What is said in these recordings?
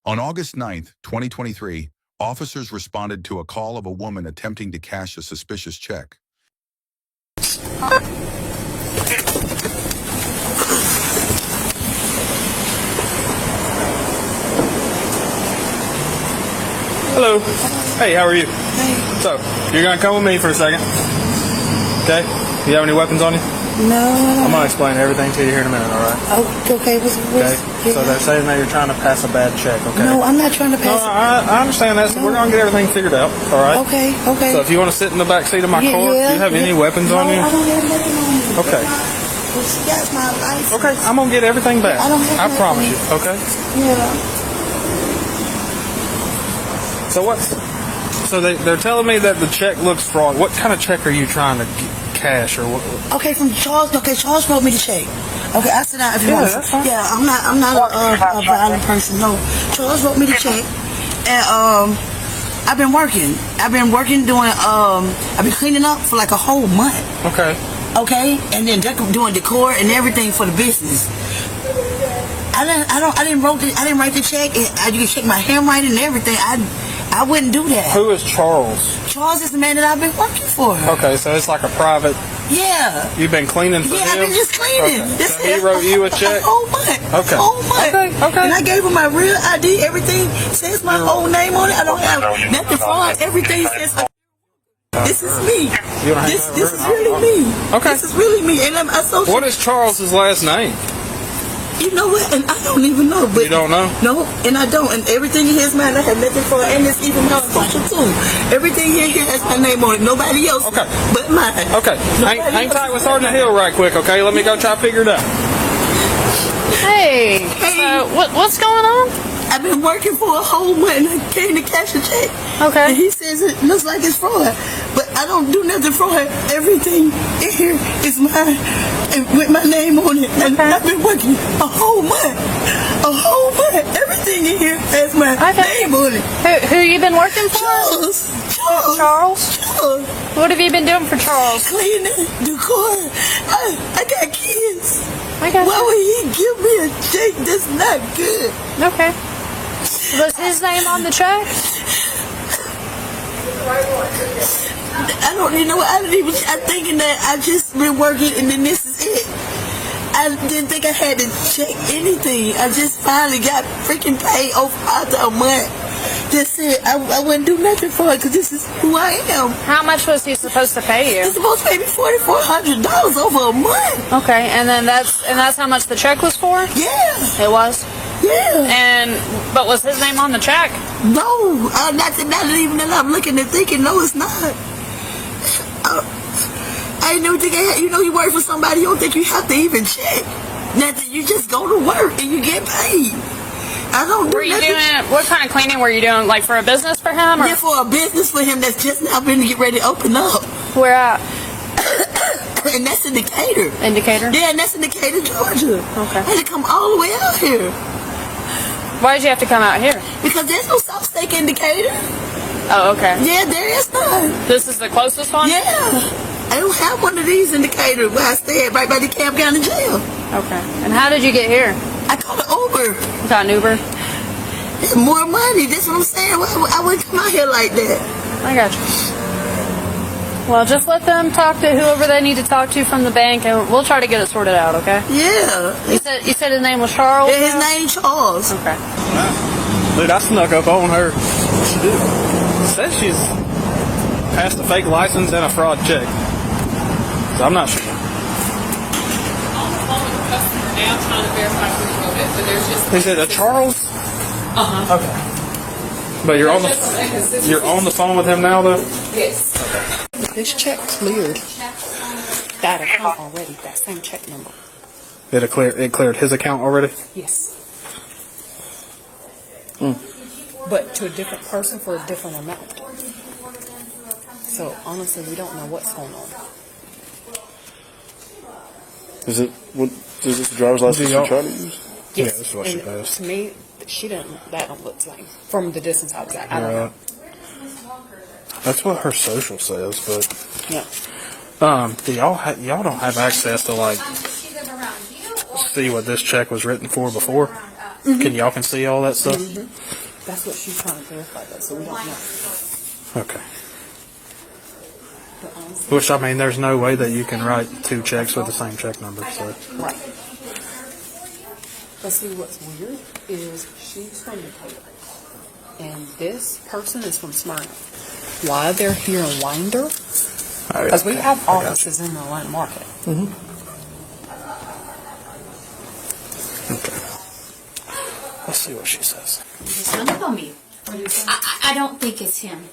On August 9th, 2023, officers responded to a call of a woman attempting to cash a suspicious check. Hello. Hey, how are you? Hey. So, you're going to come with me for a second. Okay? You have any weapons on you? No. I'm going to explain everything to you here in a minute, all right? Oh, okay. Okay? Yeah. So they're saying that you're trying to pass a bad check, okay? No, I'm not trying to pass. No, I understand that. So we're going to get everything figured out, all right? Okay. So if you want to sit in the back seat of my car, do you have any weapons on you? I don't have nothing on me. Okay. Well, she got my license. Okay, I'm going to get everything back. I promise you, okay? Yeah. So So they're telling me that the check looks fraud. What kind of check are you trying to cash or what? Okay, from Charles. Okay, Charles wrote me the check. Okay, I sit down if you want. That's fine. Yeah, I'm not a violent person. No, Charles wrote me the check, and I've been working doing I've been cleaning up for like a whole month. Okay. Okay, and then doing decor and everything for the business. I didn't write the check, and you can check my handwriting and everything. I wouldn't do that. Who is Charles? Charles is the man that I've been working for. Okay, so it's like a private. Yeah. You've been cleaning for him? Yeah, I've been just cleaning. Okay. So he wrote you a check? A whole month. Okay. A whole month. Okay. And I gave him my real ID. Everything says my whole name on it. I don't have nothing fraud. Everything says. This is me. This is really me. Okay. This is really me. And I'm associated. What is Charles's last name? You know what? And I don't even know. But you don't know? No, and I don't. And everything in his mind, I have nothing for. And it's even my social too. Everything here has my name on it. Nobody else. Okay. But mine. Okay. Hang tight with Sergeant Hill right quick, okay? Let me go try to figure it out. Hey. So what's going on? I've been working for a whole month and I came to cash a check. Okay. And he says it looks like it's fraud. But I don't do nothing fraud. Everything in here is mine and with my name on it. And I've been working a whole month. A whole month. Everything in here has my name on it. Who you been working for? Charles. What have you been doing for Charles? Cleaning, decor. I got kids. I got Why would he give me a check that's not good? Okay. Was his name on the check? I don't even know. I'm thinking that I just been working and then this is it. I didn't think I had to check anything. I just finally got freaking paid over after a month. Just said I wouldn't do nothing for it because this is who I am. How much was he supposed to pay you? He's supposed to pay me $4,400 over a month. Okay, and then that's how much the check was for? Yeah. It was? Yeah. But was his name on the check? No, not even that I'm looking and thinking. No, it's not. I didn't even think I had. You know, you work for somebody, you don't think you have to even check. Nothing. You just go to work and you get paid. I don't do Were you nothing. doing, what kind of cleaning were you doing? Like for a business for him? Or? Yeah, for a business for him that's just now been to get ready to open up. Where at? And that's in Decatur. In Decatur? Yeah, and that's in Decatur, Georgia. Okay. I had to come all the way out here. Why did you have to come out here? Because there's no South Steak in Decatur. Oh, okay. Yeah, there is none. This is the closest one? Yeah. I don't have one of these in Decatur where I stay at, right by the Camp County Jail. Okay. And how did you get here? I called an Uber. You got an Uber? It's more money. That's what I'm saying. I wouldn't come out here like that. I got you. Well, just let them talk to whoever they need to talk to from the bank, and we'll try to get it sorted out, okay? Yeah. You said his name was Charles? Yeah, his name Charles. Okay. Dude, I snuck up on her. She did. Says she's passed a fake license and a fraud check. So I'm not sure. Is it a Charles? Uh-huh. Okay. But you're on the phone with him now, though? Yes. This check cleared that account already, that same check number. It cleared his account already? Yes. But to a different person for a different amount. So honestly, we don't know what's going on. Is this the driver's license you're trying to use? Yes. Yeah, that's what she passed. To me, that don't look like, from the distance I was at, I don't know. That's what her social says, but Yeah. Do y'all don't have access to like see what this check was written for before? Can y'all can see all that stuff? That's what she's trying to verify, though, so we don't know. Okay. But honestly, Which, I mean, there's no way that you can write 2 checks with the same check number, so. right. But see, what's weird is she's from Decatur, and this person is from Smyrna. Why they're here in Winder? Because we have offices in the Atlanta market. Okay. Let's see what she says. Hung up on me. I don't think it's him.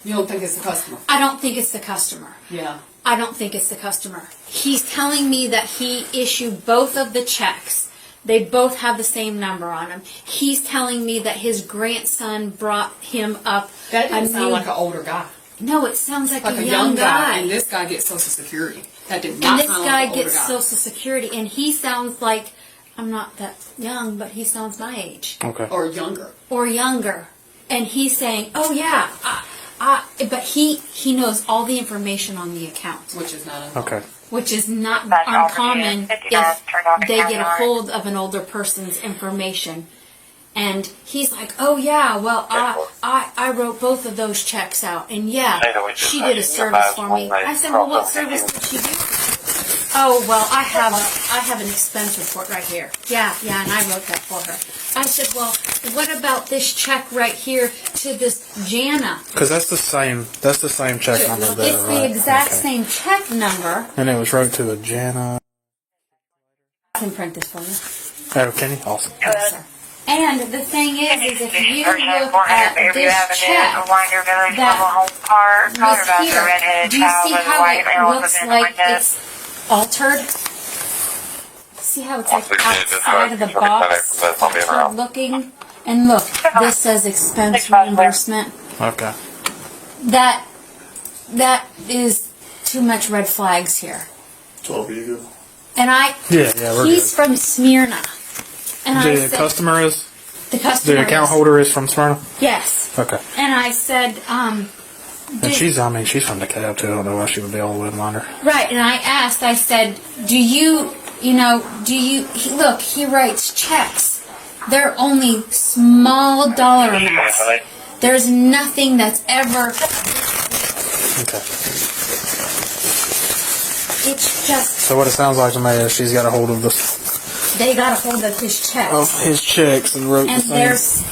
You don't think it's the customer? I don't think it's the customer. Yeah. I don't think it's the customer. He's telling me that he issued both of the checks. They both have the same number on them. He's telling me that his grandson brought him up. That didn't sound like an older guy. No, it sounds like Like a young guy. And this guy gets Social Security. That did And not this sound guy like an older gets guy. Social Security, and he sounds like, I'm not that young, but he sounds my age. Okay. Or younger. Or younger. And he's saying, oh yeah, but he knows all the information on the account. Which is not uncommon. Okay. Which is not uncommon if they get a hold of an older person's information. And he's like, oh yeah, well, I wrote both of those checks out. And yeah, she did a service for me. I said, well, what service did she do? Oh, well, I have an expense report right here. Yeah, and I wrote that for her. I said, well, what about this check right here to this Jana? Because that's the same check number there, It's the right? exact Okay. same check number. And it was wrote to a Jana. I can print this for you. Oh, can you? Awesome. Yes, sir. And the thing is if you look at this check that was here, do you see how it looks like it's altered? See how it's like outside of the box, altered looking? And look, this says expense reimbursement. Okay. That is too much red flags here. 12 years ago. And we're he's from Smyrna. And I The said, customer is? the customer The account is. holder is from Smyrna? Yes. Okay. And I said, And she's from DeKalb too. I don't know why she would be all the way in Winder. right, and I asked, I said, look, he writes checks. They're only small dollar amounts. There's nothing that's ever, Okay. it's just, So what it sounds like to me is she's got a hold of they got a hold of his checks. his checks and wrote And the same.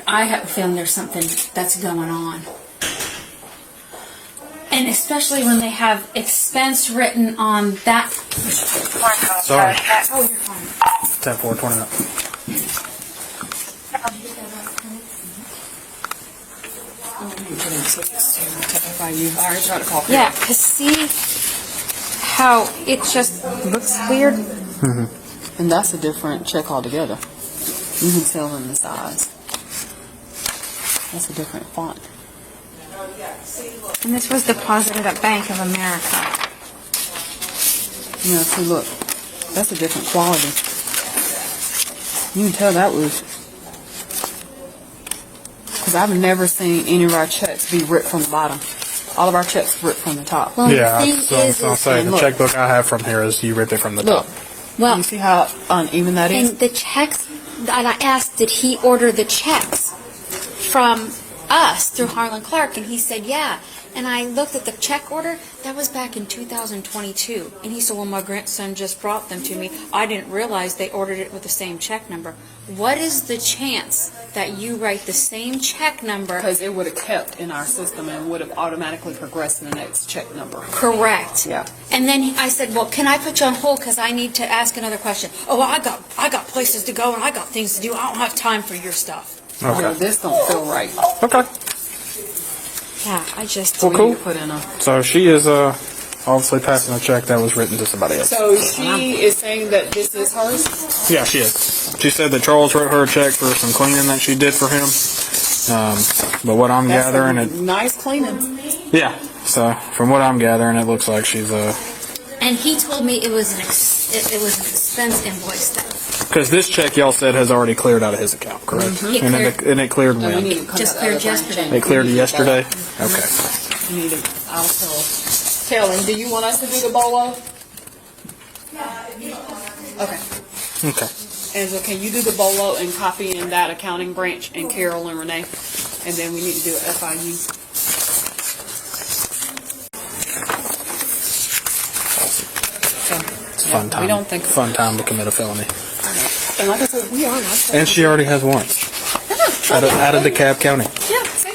I have a feeling there's something that's going on. And especially when they have expense written on that. Sorry. Oh, you're fine. 10-4-29. You've already tried to call. Yeah, because see how it just looks weird? And that's a different check altogether. You can tell in the size. That's a different font. And this was deposited at Bank of America. Yeah, see, look. That's a different quality. You can tell that was... Because I've never seen any of our checks be ripped from the bottom. All of our checks ripped from the top. Well, Yeah, the thing so is, I'll say the look. checkbook I have from here is you ripped it from the Look. top. well, You see how uneven that is? and the checks, and I asked, did he order the checks from us through Harlan Clark? And he said, yeah. And I looked at the check order. That was back in 2022. And he said, well, my grandson just brought them to me. I didn't realize they ordered it with the same check number. What is the chance that you write the same check number? Because it would have kept in our system and would have automatically progressed to the next check number. Correct. Yeah. And then I said, well, can I put you on hold because I need to ask another question? Oh, I got places to go and I got things to do. I don't have time for your stuff. Well, Okay. this don't feel right. Okay. Yeah, I just... So Well, we cool. need to put in a... So she is obviously passing a check that was written to somebody else. So she is saying that this is hers? Yeah, she is. She said that Charles wrote her a check for some cleaning that she did for him. But what I'm That's gathering, some nice cleaning. yeah. So from what I'm gathering, it looks like she's And he told me it was an expense invoice. because this check y'all said has already cleared out of his account, correct? It And it cleared And we when? need to cut Just that cleared other branch yesterday. in. It cleared We need yesterday. that. Okay. We need to also... Carolyn, do you want us to do the bolo? Okay. Okay. Angela, can you do the BOLO and copy in that accounting branch and Carol and Renee? And then we need to do an FIU. It's a fun time. We don't think fun time to commit a felony. And like I said, we are not. And she already has one. Out of DeKalb County. Yeah, see?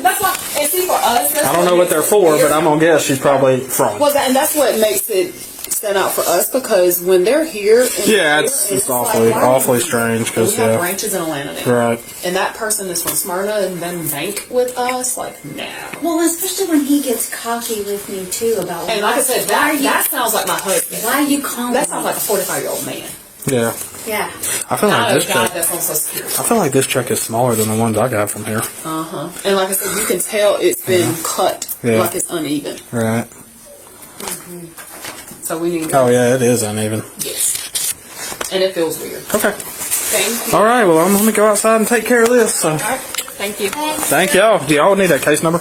That's why, and see for us, I don't know what they're for, but I'm gonna guess she's probably fraud. Well, and that's what makes it stand out for us, because when they're here, it's awfully strange because we have branches in Atlanta now, right. And that person is from Smyrna and then bank with us, like nah. Well, especially when he gets cocky with me too about. And like I said, that sounds like my husband. Why are you calling? That sounds like a 45-year-old man. Yeah. Yeah. I feel like this check. That's on Social Security. I feel like this check is smaller than the ones I got from here. And like I said, you can tell it's been cut, like it's uneven. Right. So we need. Oh yeah, it is uneven. Yes. And it feels weird. Okay. Thank you. All right. Well, I'm gonna go outside and take care of this. So. All right. Thank you. Thank y'all. Do y'all need that case number?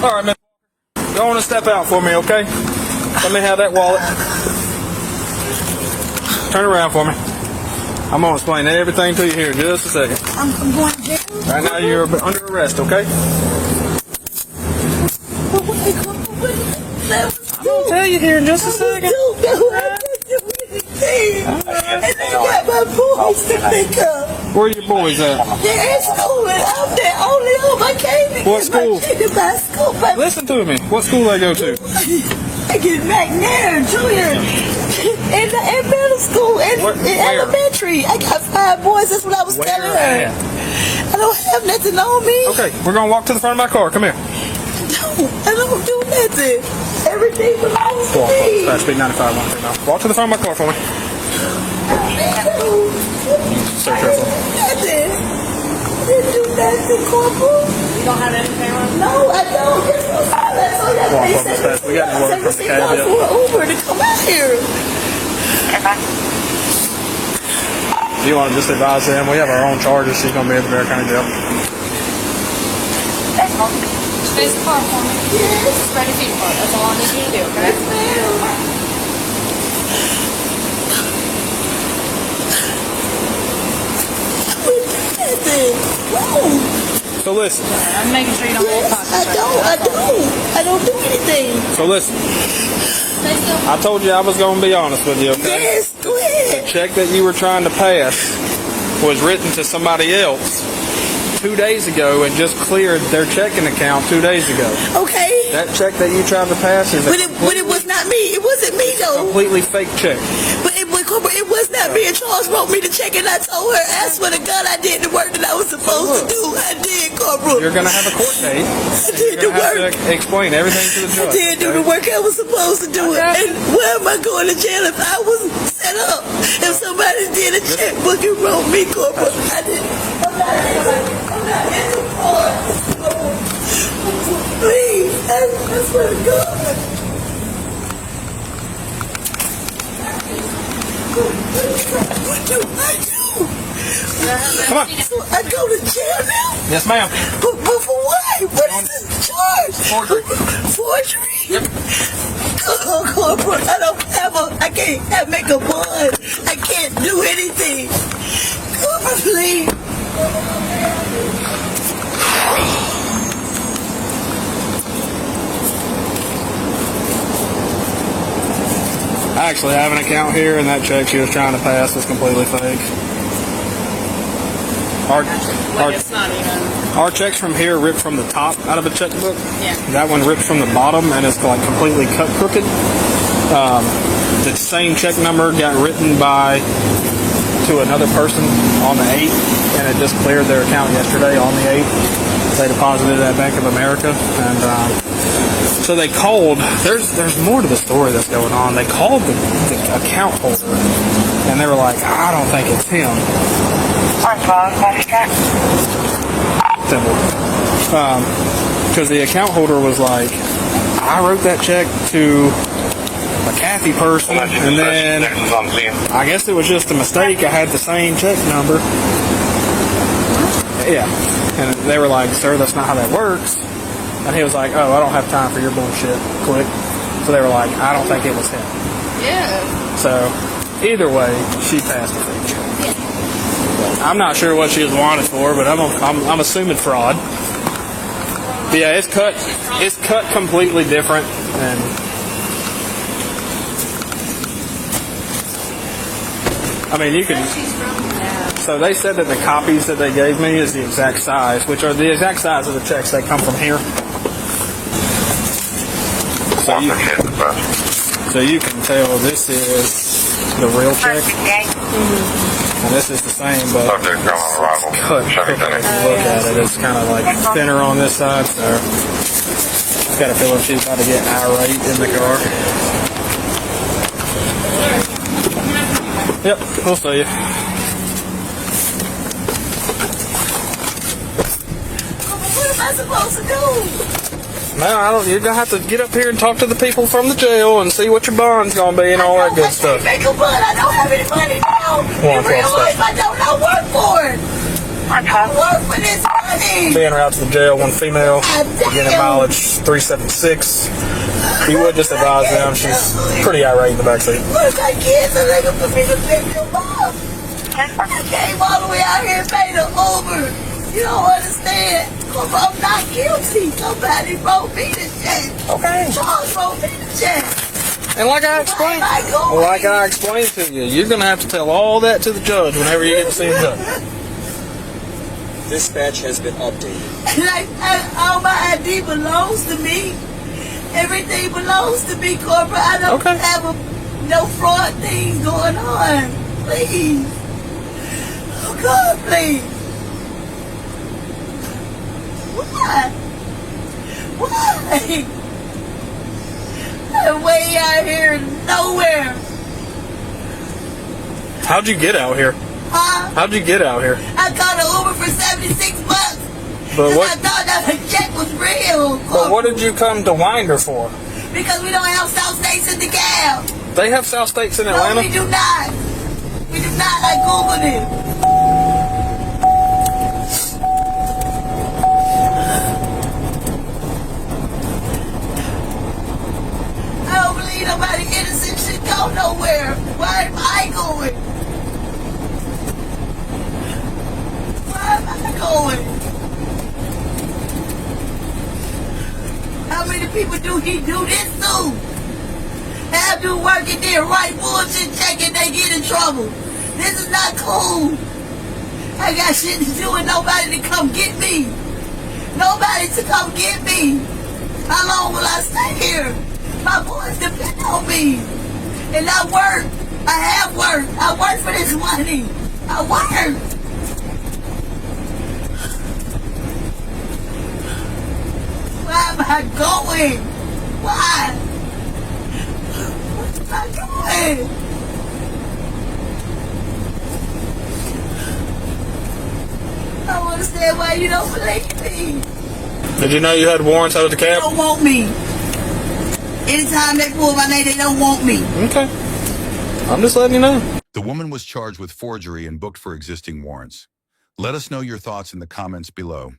All right, man. Go on and step out for me, okay? Let me have that wallet. Turn around for me. I'm gonna explain everything to you here in just a second. I'm going to jail. Right now you're under arrest, okay? I'm gonna tell you here in just a second. And they got my boys to pick up. Where are your boys at? They're in school and I'm the only home I came to. What school? My school. Listen to me. What school they go to? I get McNair, junior, in middle school, in elementary. I got 5 boys. That's what I was telling her. At? I don't have nothing on me. Okay, we're gonna walk to the front of my car. Come here. No, I don't do nothing. Everything belongs to Go on, me. fast speed 95 right now. Walk to the front of my car for me. Search her for me. Nothing. Didn't do nothing, Corporal. You don't have anything on? No, I don't. There's no silence. So that Walk they up as fast. We got any word from the cab yet? for an Uber to come out here. Do you want to just advise them? We have our own charges. She's going to be at the Bear County Jail. Space the car for me. Yes. Ready feet part. That's all I need you to do, okay? Yes, ma'am. Whoa. So listen. I'm making sure you don't hold pockets. I don't do anything. So listen. Stay still. I told you I was going to be honest with you, okay? Yes, go ahead. The check that you were trying to pass was written to somebody else 2 days ago and just cleared their checking account 2 days ago. Okay. That check that you tried to pass is a But it was not me. It wasn't me though. completely fake check. But it was not me. And Charles wrote me the check, and I told her, I swear to God, I did the work that I was supposed to do. I did, Corporal. You're going to have a court date. I did the You're going to work. have to explain everything to the I judge. did do the work I was supposed to do. And where am I going to jail if I was set up? If somebody did a checkbook and wrote me, Corporal, I didn't. I'm not in the court. Please, I swear to God. What do I do? Come on. So I go to jail now? Yes, ma'am. But for what? What is the charge? Forgery? Yep. Oh, Corporal, I can't make a bond. I can't do anything. Corporal, please. I actually have an account here, and that check she was trying to pass was completely fake. It's not even. Our checks from here ripped from the top out of a checkbook. Yeah. That one ripped from the bottom, and it's like completely cut crooked. The same check number got written to another person on the 8th, and it just cleared their account yesterday on the 8th. They deposited it at Bank of America, and so they called. There's more to the story that's going on. They called the account holder, and they were like, I don't think it's him. Simple. Because the account holder was like, I wrote that check to a Kathy person, and then I guess it was just a mistake. I had the same check number. Yeah. And they were like, sir, that's not how that works. And he was like, oh, I don't have time for your bullshit. Click. So they were like, I don't think it was him. Yeah. So either way, she passed the fee. I'm not sure what she was wanted for, but I'm assuming fraud. But yeah, it's cut completely different, and I mean you can. So they said that the copies that they gave me is the exact size, which are the exact size of the checks that come from here. So you can tell this is the real check. And this is the same, but it's cut. If you look at it, it's kind of like thinner on this side, so I've got a feeling she's about to get irate in the car. Yep, we'll see you. What am I supposed to do? No, I don't. You're gonna have to get up here and talk to the people from the jail and see what your bond's gonna be and all that good stuff. Make a bond. I don't have any money now. In real life, I don't work for it. I work for this money. Being out to the jail, one female, beginning mileage 376. You would just advise them. She's pretty irate in the backseat. Look, my kids are looking for me to pick them up. I came all the way out here and paid an Uber. You don't understand. I'm not guilty. Somebody wrote me the check. Okay. Charles wrote me the check. And like I explained to you, you're gonna have to tell all that to the judge whenever you get to see the judge. Dispatch has been updated. Like, all my ID belongs to me. Everything belongs to me, corporate. I don't have no fraud things going on. Please. Oh, God, please. Why? Why? I'm way out here nowhere. How'd you get out here? Huh? How'd you get out here? I got an Uber for $76. But what? I thought that the check was real. But what did you come to Winder for? Because we don't have South States in the cab. They have South States in Atlanta? No, we do not. We do not. I Googled it. I don't believe nobody innocent should go nowhere. Why am I going? Why am I going? How many people do he do this to? Have to work in there, write bullshit check and they get in trouble. This is not cool. I got shit to do and nobody to come get me. Nobody to come get me. How long will I stay here? My boys depend on me. And I work. I have worked. I work for this money. I work. Why am I going? Why? What am I doing? I don't understand why you don't believe me. Did you know you had warrants out of the They cab? don't want me. Anytime they pull my name, they don't want me. Okay. I'm just letting you know. The woman was charged with forgery and booked for existing warrants. Let us know your thoughts in the comments below.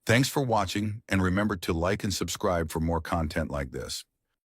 Thanks for watching, and remember to like and subscribe for more content like this.